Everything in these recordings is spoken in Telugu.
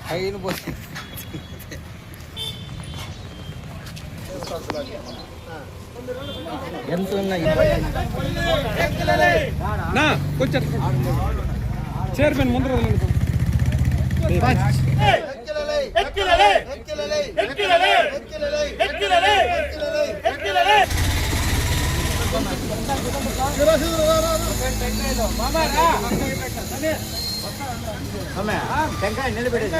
పైన పోసి ఎంత కొంచెం చైర్మన్ ముందర టెంకాయ నిలబెట్టేది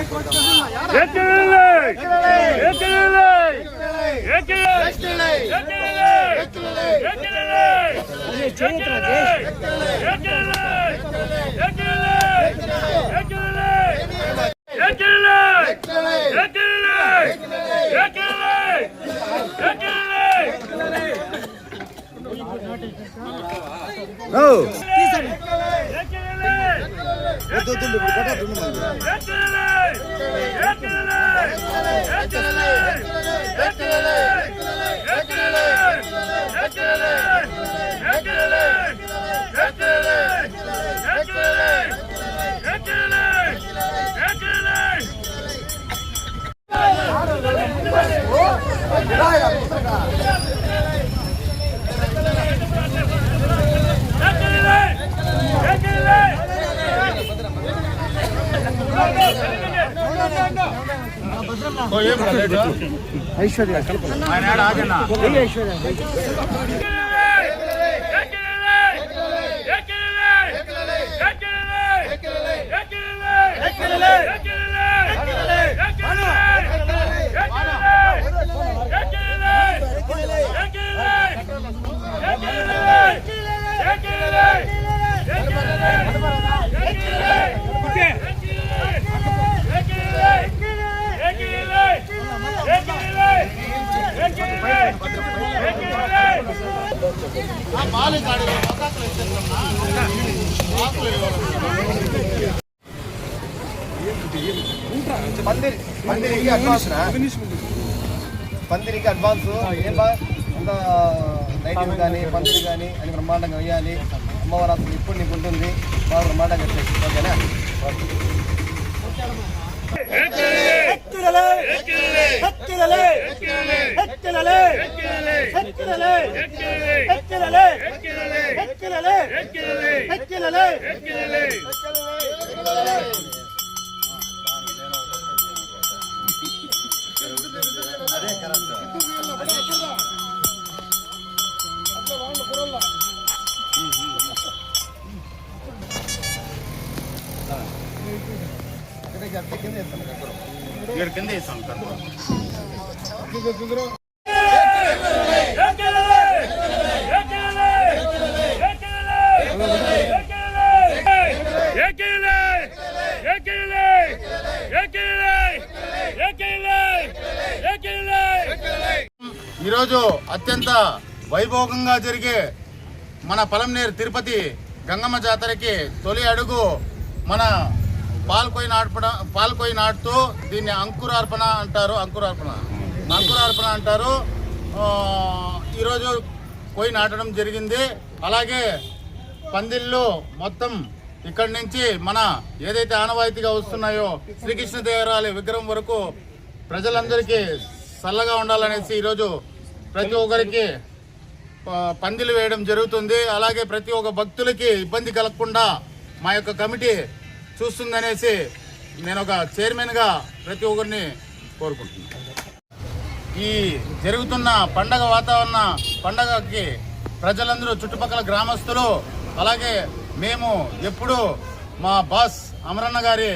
ఐశ్వర్య పందిరికి అడ్వాన్స్ ఏం బా అంత లైటింగ్ కానీ పందిరి కానీ అని బ్రహ్మాండంగా వేయాలి. అమ్మవారు అసలు ఇప్పుడు నీకు ఉంటుంది బాగా బ్రహ్మాండంగా వచ్చేసి ఓకేనా. కింద వేస్తాం ఈరోజు అత్యంత వైభోగంగా జరిగే మన పలంనేరు తిరుపతి గంగమ్మ జాతరకి తొలి అడుగు మన పాల్కొయి నాటుతూ దీన్ని అంకురార్పణ అంటారు. ఈరోజు కొయ్యి నాటడం జరిగింది. అలాగే పందిళ్ళు మొత్తం ఇక్కడి నుంచి మన ఏదైతే ఆనవాయితీగా వస్తున్నాయో శ్రీకృష్ణదేవరాయల విగ్రహం వరకు ప్రజలందరికీ చల్లగా ఉండాలనేసి ఈరోజు ప్రతి ఒక్కరికి పందిలు వేయడం జరుగుతుంది. అలాగే ప్రతి ఒక్క భక్తులకి ఇబ్బంది కలగకుండా మా యొక్క కమిటీ చూస్తుందనేసి నేను ఒక చైర్మన్గా ప్రతి ఒక్కరిని కోరుకుంటున్నాను. ఈ జరుగుతున్న పండగకి ప్రజలందరూ చుట్టుపక్కల గ్రామస్తులు అలాగే మేము ఎప్పుడూ మా బాస్ అమరన్న గారి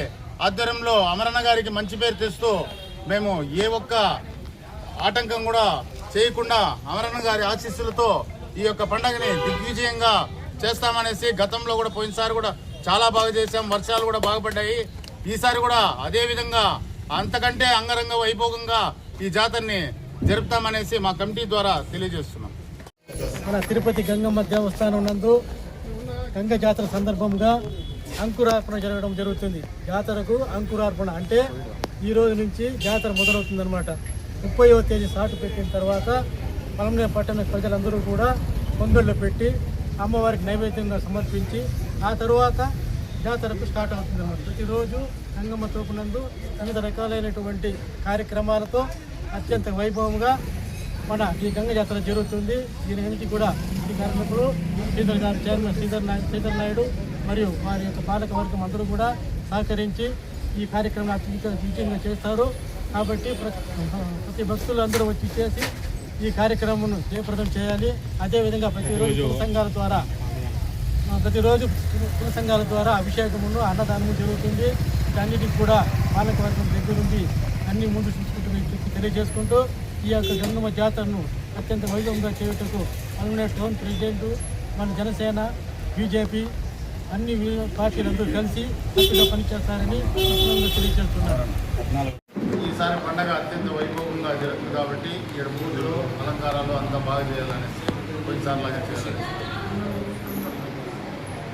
ఆధ్వర్యంలో అమరన్న గారికి మంచి పేరు తెస్తూ మేము ఏ ఒక్క ఆటంకం కూడా చేయకుండా అమరన్న గారి ఆశీస్సులతో ఈ యొక్క పండగని దిగ్విజయంగా చేస్తామనేసి గతంలో కూడా పోయినసారి కూడా చాలా బాగా చేశాం. వర్షాలు కూడా బాగుపడ్డాయి. ఈసారి కూడా అదే విధంగా అంతకంటే అంగరంగ వైభోగంగా ఈ జాతరని జరుపుతామనేసి మా కమిటీ ద్వారా తెలియజేస్తున్నాం. మన తిరుపతి గంగమ్మ దేవస్థానం నందు గంగ జాతర సందర్భంగా అంకురార్పణ జరగడం జరుగుతుంది. జాతరకు అంకురార్పణ అంటే ఈ రోజు నుంచి జాతర మొదలవుతుందన్నమాట. 30వ తేదీ సాటు పెట్టిన తర్వాత పలంనేరు పట్టణ ప్రజలందరూ కూడా పొందళ్ళు పెట్టి అమ్మవారికి నైవేద్యంగా సమర్పించి ఆ తరువాత జాతరకు స్టార్ట్ అవుతుంది అన్నమాట. ప్రతిరోజు గంగమ్మ తోపునందు వివిధ రకాలైనటువంటి కార్యక్రమాలతో అత్యంత వైభవంగా మన ఈ గంగ జాతర జరుగుతుంది. దీని నుంచి కూడా ఈ కార్యక్రమంలో శ్రీధర్ గారు చైర్మన్ శ్రీధర్ నాయుడు మరియు వారి యొక్క పాలక వర్గం అందరూ కూడా సహకరించి ఈ కార్యక్రమాన్ని విజయంగా చేస్తారు. కాబట్టి ప్రతి భక్తులు అందరూ వచ్చి చేసి ఈ కార్యక్రమం జయప్రదం చేయాలి. అదేవిధంగా ప్రతిరోజు కుల సంఘాల ద్వారా అభిషేకమును అన్నదానము జరుగుతుంది. అన్నిటికి కూడా పాలకవర్గం దగ్గరుండి అన్ని ముందు చూసుకుంటూ తెలియజేసుకుంటూ ఈ యొక్క గంగమ్మ జాతరను అత్యంత వైభవంగా చేయుటకు అల్మనేర్ టౌన్ ప్రెసిడెంట్, మన జనసేన, బీజేపీ అన్ని పార్టీలందరూ కలిసి గట్టిగా పనిచేస్తారని తెలియజేస్తున్నారు. ఈసారి పండగ అత్యంత వైభవంగా జరుగుతుంది కాబట్టి ఇక్కడ పూజలు అలంకారాలు అంతా బాగా చేయాలనేసి కొన్నిసార్లు లాగా చేయాలి.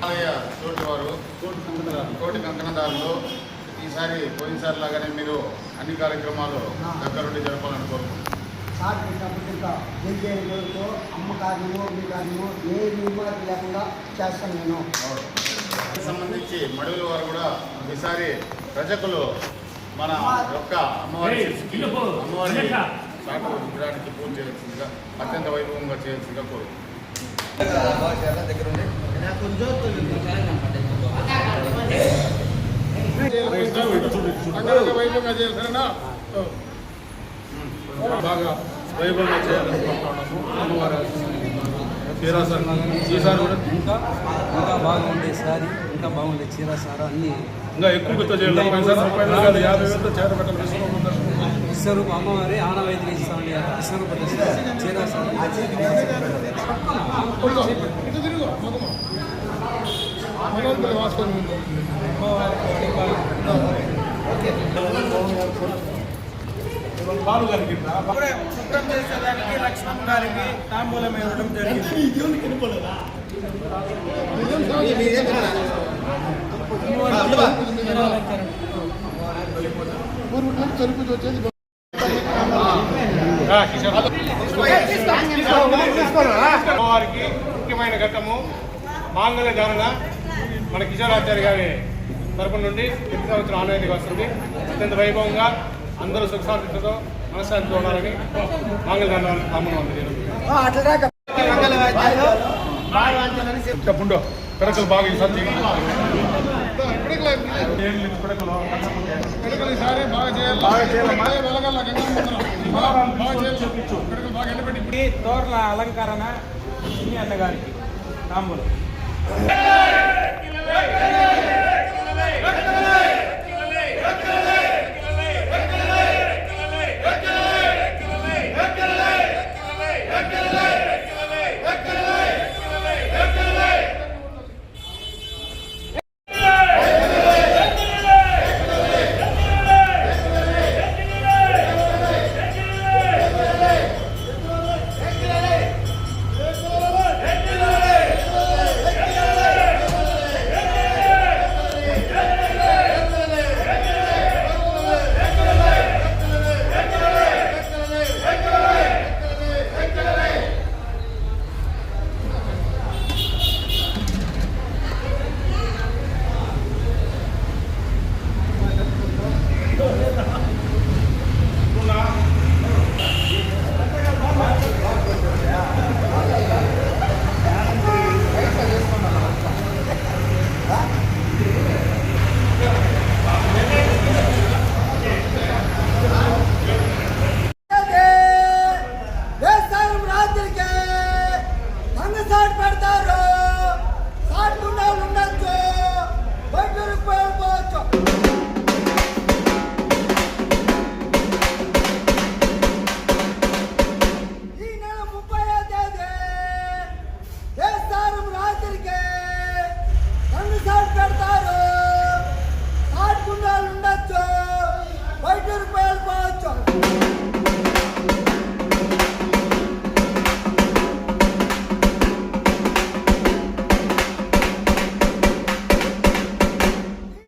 ఆలయ తోటివారు కోటి కంకణదారులు ఈసారి పోయినసారి లాగానే మీరు అన్ని కార్యక్రమాలు దగ్గరుండి జరపాలని కోరుకుంటున్నాను. అమ్మకార్యము మీ కార్యము ఏ నియమాలు లేకుండా చేస్తాను నేను. సంబంధించి మడుగుల వారు కూడా ఈసారి ప్రజకులు మన యొక్క అమ్మవారి సాటు విగ్రహానికి పూజ చేయాల్సిందిగా అత్యంత వైభవంగా చేయాల్సిందిగా కోరుకుంటున్నాను. వైభవంగా చేయాలి, బాగా వైభవంగా చేయాలనుకుంటున్నాము. అమ్మవారి ఈసారి కూడా ఇంకా బాగుండే సారీ, ఇంకా బాగుండే చీర సారా అన్నీ ఇంకా ఎక్కువతో చేయాలి. 50,000తో చేరబెట్టాలి. విశ్వరూప అమ్మవారి ఆనవాయితీగా ఇస్తామండి. విశ్వరూప చీర సారా శుభ్రం చేసేదానికి లక్ష్మణ్ గారికి తాంబూలం ఇవ్వడం జరిగింది. అమ్మవారికి ముఖ్యమైన ఘట్టము మాంగళ్య ధారణ మన కిషోరాచార్య గారి తరపు నుండి ప్రతి సంవత్సరం ఆనవాయితీగా వస్తుంది. అత్యంత వైభవంగా అందరూ సుఖశాంతితో మనశ్శాంతి ఉండాలని మాంగళ్య ధారణ కామన్ ఉంది. చెప్పుండో పిడకలు బాగా ఈసారి తోర్ల అలంకరణ చిన్ని అన్నగారికి తాంబూలం. పెడతారు సాట్ ఉండొచ్చు బయటకు పోవచ్చు.